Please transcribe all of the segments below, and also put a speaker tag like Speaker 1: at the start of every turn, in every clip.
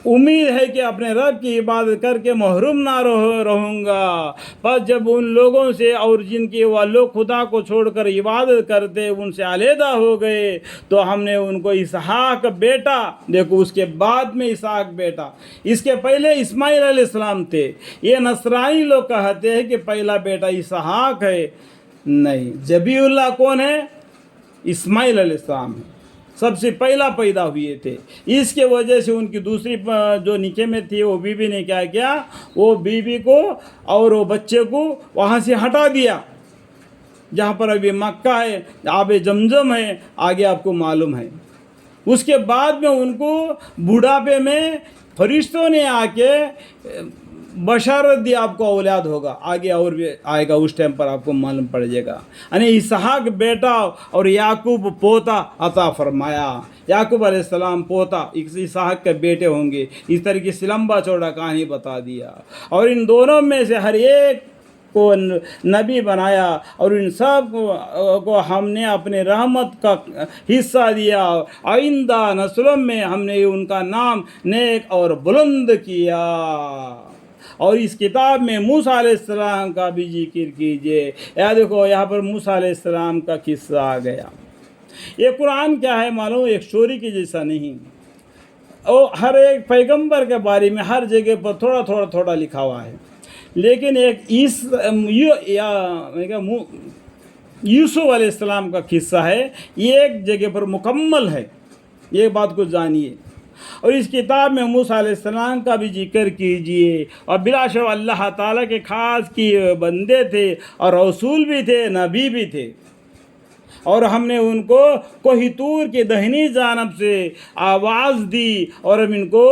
Speaker 1: امید ہے کہ اپنے رب کی عبادت کر کے محروم نہ رہوں گا۔ پس جب ان لوگوں سے اور جن کے وہ لوگ خدا کو چھوڑ کر عبادت کرتے ان سے علیحدہ ہو گئے تو ہم نے ان کو اسحاق بیٹا، دیکھو اس کے بعد میں اسحاق بیٹا، اس کے پہلے اسماعیل علیہ السلام تھے۔ یہ نصرانی لوگ کہتے ہیں کہ پہلا بیٹا اسحاق ہے، نہیں، ذبیح اللہ کون ہے؟ اسماعیل علیہ السلام ہے، سب سے پہلا پیدا ہوئے تھے۔ اس کے وجہ سے ان کی دوسری جو نیچے میں تھی وہ بیوی نے کیا کیا، وہ بیوی کو اور وہ بچے کو وہاں سے ہٹا دیا، جہاں پر ابھی مکہ ہے، آب زمزم ہے، آگے آپ کو معلوم ہے۔ اس کے بعد میں ان کو بڑھاپے میں فرشتوں نے آ کے بشارت دی آپ کو اولاد ہوگا، آگے اور بھی آئے گا، اس ٹائم پر آپ کو معلوم پڑ جائے گا۔ یعنی اسحاق بیٹا اور یعقوب پوتا عطا فرمایا۔ یعقوب علیہ السلام پوتا، اسحاق کے بیٹے ہوں گے، اس طریقے سے لمبا چوڑا کہانی بتا دیا۔ اور ان دونوں میں سے ہر ایک کو نبی بنایا، اور ان سب کو ہم نے اپنے رحمت کا حصہ دیا، آئندہ نسلوں میں ہم نے ان کا نام نیک اور بلند کیا۔ اور اس کتاب میں موسیٰ علیہ السلام کا بھی ذکر کیجئے۔ یا دیکھو یہاں پر موسیٰ علیہ السلام کا قصہ آ گیا۔ یہ قرآن کیا ہے معلوم، ایک اسٹوری کی جیسا نہیں، اور ہر ایک پیغمبر کے بارے میں ہر جگہ پر تھوڑا تھوڑا تھوڑا لکھا ہوا ہے، لیکن ایک یوسف علیہ السلام کا قصہ ہے، یہ ایک جگہ پر مکمل ہے، یہ بات کو جانیے۔ اور اس کتاب میں موسیٰ علیہ السلام کا بھی ذکر کیجئے، اور بلا شک اللہ تعالیٰ کے خاص کیے بندے تھے، اور رسول بھی تھے، نبی بھی تھے۔ اور ہم نے ان کو کوہ طور کی دہنی جانب سے آواز دی، اور ہم ان کو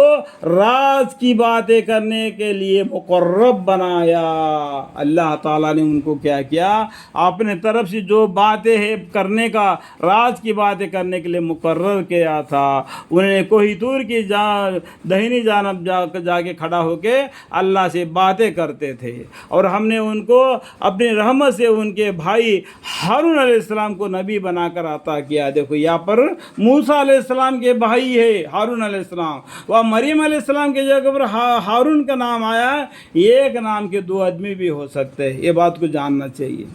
Speaker 1: راز کی باتیں کرنے کے لیے مقرب بنایا۔ اللہ تعالیٰ نے ان کو کیا کیا، اپنے طرف سے جو باتیں ہیں کرنے کا، راز کی باتیں کرنے کے لیے مقرر کیا تھا۔ انہوں نے کوہ طور کی دہنی جانب جا کے کھڑا ہو کے اللہ سے باتیں کرتے تھے، اور ہم نے ان کو اپنی رحمت سے ان کے بھائی ہارون علیہ السلام کو نبی بنا کر عطا کیا۔ دیکھو یہاں پر موسیٰ علیہ السلام کے بھائی ہے ہارون علیہ السلام، وہ مریم علیہ السلام کے جگہ پر ہارون کا نام آیا، ایک نام کے دو آدمی بھی ہو سکتے ہیں، یہ بات کو جاننا چاہیے،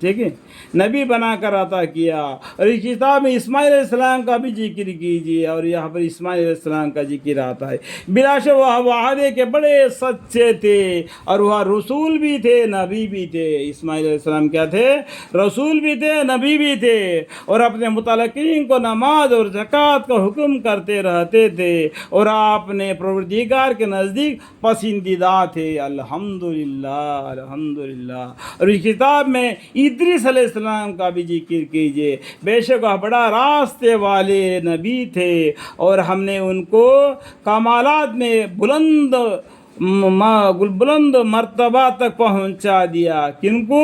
Speaker 1: ٹھیک ہے، نبی بنا کر عطا کیا۔ اور اس کتاب میں اسماعیل علیہ السلام کا بھی ذکر کیجیے، اور یہاں پر اسماعیل علیہ السلام کا ذکر آتا ہے۔ بلا شک وہ وعدے کے بڑے سچے تھے، اور وہ رسول بھی تھے، نبی بھی تھے۔ اسماعیل علیہ السلام کیا تھے؟ رسول بھی تھے، نبی بھی تھے، اور اپنے متعلقین کو نماز اور زکوٰۃ کا حکم کرتے رہتے تھے، اور اپنے پروردگار کے نزدیک پسندیدہ تھے۔ الحمدللہ، الحمدللہ۔ اور اس کتاب میں ادریس علیہ السلام کا بھی ذکر کیجئے، بے شک وہ بڑا راستے والے نبی تھے، اور ہم نے ان کو کمالات میں بلند مرتبہ تک پہنچا دیا۔ کن کو؟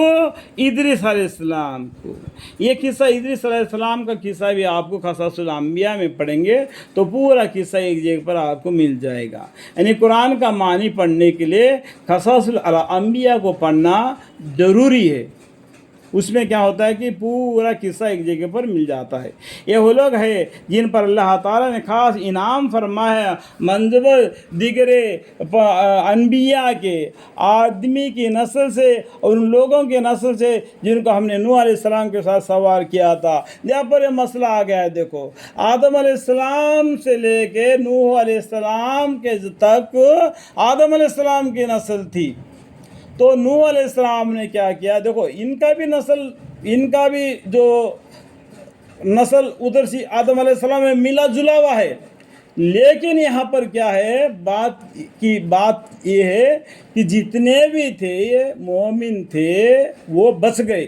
Speaker 1: ادریس علیہ السلام کو۔ یہ قصہ ادریس علیہ السلام کا قصہ بھی آپ کو قصص الانبیاء میں پڑھیں گے تو پورا قصہ ایک جگہ پر آپ کو مل جائے گا۔ یعنی قرآن کا معنی پڑھنے کے لیے قصص الانبیاء کو پڑھنا ضروری ہے۔ اس میں کیا ہوتا ہے کہ پورا قصہ ایک جگہ پر مل جاتا ہے۔ یہ وہ لوگ ہیں جن پر اللہ تعالیٰ نے خاص انعام فرمایا، منزل دیگر انبیاء کے، آدمی کی نسل سے اور ان لوگوں کے نسل سے جن کو ہم نے نوح علیہ السلام کے ساتھ سوار کیا تھا۔ یہاں پر یہ مسئلہ آ گیا ہے، دیکھو آدم علیہ السلام سے لے کے نوح علیہ السلام کے تک آدم علیہ السلام کی نسل تھی۔ تو نوح علیہ السلام نے کیا کیا، دیکھو ان کا بھی جو نسل ادھر سے آدم علیہ السلام میں ملا جلا ہوا ہے، لیکن یہاں پر کیا ہے، بات یہ ہے کہ جتنے بھی تھے مومن تھے وہ بچ گئے۔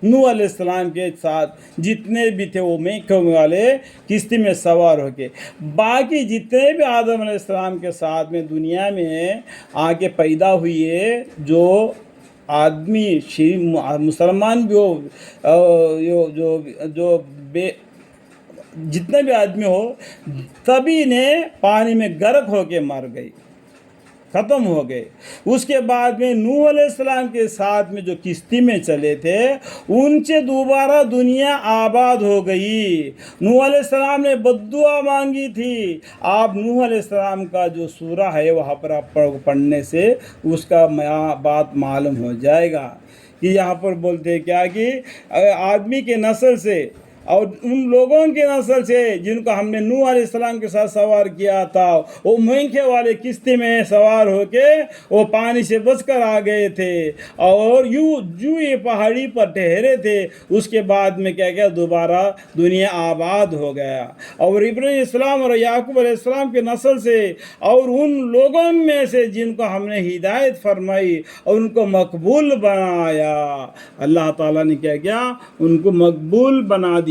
Speaker 1: نوح علیہ السلام کے ساتھ جتنے بھی تھے وہ میکے والے کشتی میں سوار ہو کے، باقی جتنے بھی آدم علیہ السلام کے ساتھ میں دنیا میں آ کے پیدا ہوئے، جو آدمی مسلمان بھی ہو، جو جتنے بھی آدمی ہو، سبھی نے پانی میں غرق ہو کے مر گئے۔ ختم ہو گئے۔ اس کے بعد میں نوح علیہ السلام کے ساتھ میں جو کشتی میں چلے تھے ان سے دوبارہ دنیا آباد ہو گئی۔ نوح علیہ السلام نے بددعا مانگی تھی۔ آپ نوح علیہ السلام کا جو سورہ ہے وہاں پر آپ پڑھنے سے اس کا بات معلوم ہو جائے گا کہ یہاں پر بولتے کیا کہ آدمی کے نسل سے اور ان لوگوں کے نسل سے جن کو ہم نے نوح علیہ السلام کے ساتھ سوار کیا تھا، وہ مینکھے والے کشتی میں سوار ہو کے وہ پانی سے بچ کر آ گئے تھے اور جو یہ پہاڑی پر ٹھہرے تھے۔ اس کے بعد میں کیا دوبارہ دنیا آباد ہو گیا، اور ابراہیم علیہ السلام اور یعقوب علیہ السلام کے نسل سے اور ان لوگوں میں سے جن کو ہم نے ہدایت فرمائی اور ان کو مقبول بنایا، اللہ تعالیٰ نے کیا ان کو مقبول بنا دیا۔